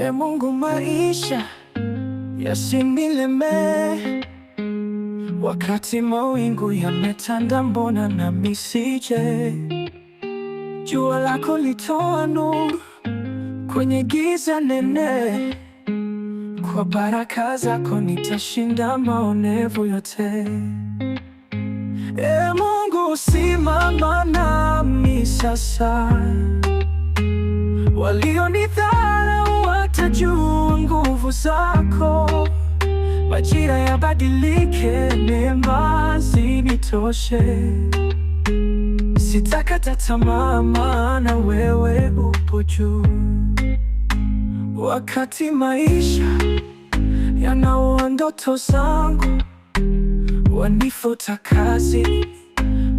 Mungu, maisha yasinilemee, wakati mawingu yametanda, mbona nami nisije? Jua lako litoa nuru kwenye giza nene, kwa baraka zako nitashinda maonevu yote. Mungu, simama nami sasa, walionidharau watajua nguvu zako. Majira yabadilike, neema zinitoshe. Sitakata tamaa, maana wewe upo juu. Wakati maisha yanaua ndoto zangu, wanifuta kazi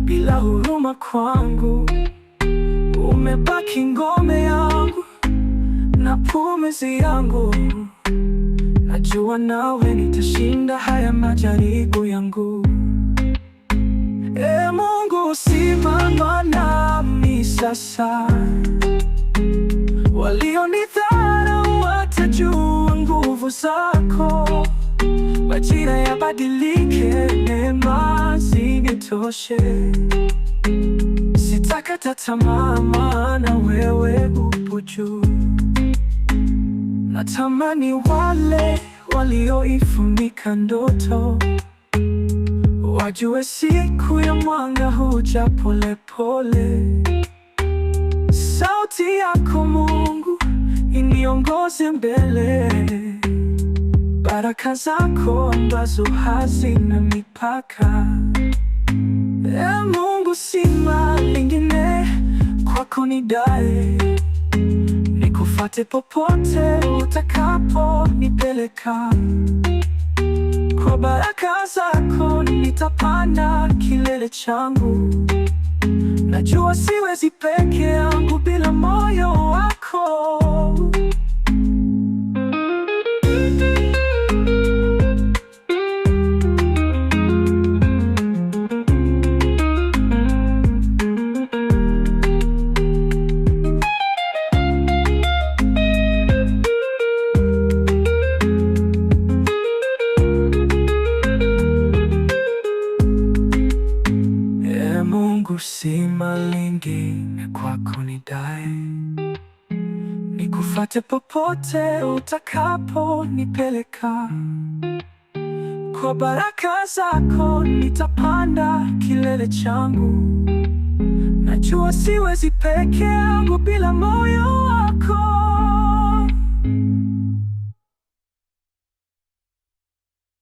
bila huruma kwangu, umebaki ngome yangu na pumzi yangu. Najua nawe nitashinda haya majaribu yangu. Mungu, simama nami sasa, walionidharau watajua nguvu zako. Majira yabadilike, neema zinitoshe. Sitakata tamaa, maana wewe upo juu. Natamani wale walioifunika ndoto wajue siku ya mwanga huja pole pole. Sauti yako Mungu iniongoze mbele, baraka zako ambazo hazina mipaka. Mungu, sina lingine kwako nidai, nikufuate popote utakapo nipeleka. Kwa baraka zako nitapanda kilele changu. Najua siwezi peke yangu bila moyo wako. Mungu, sina lingine kwako nidai, nikufuate popote utakapo nipeleka. Kwa baraka zako nitapanda kilele changu. Najua siwezi peke yangu bila moyo wako.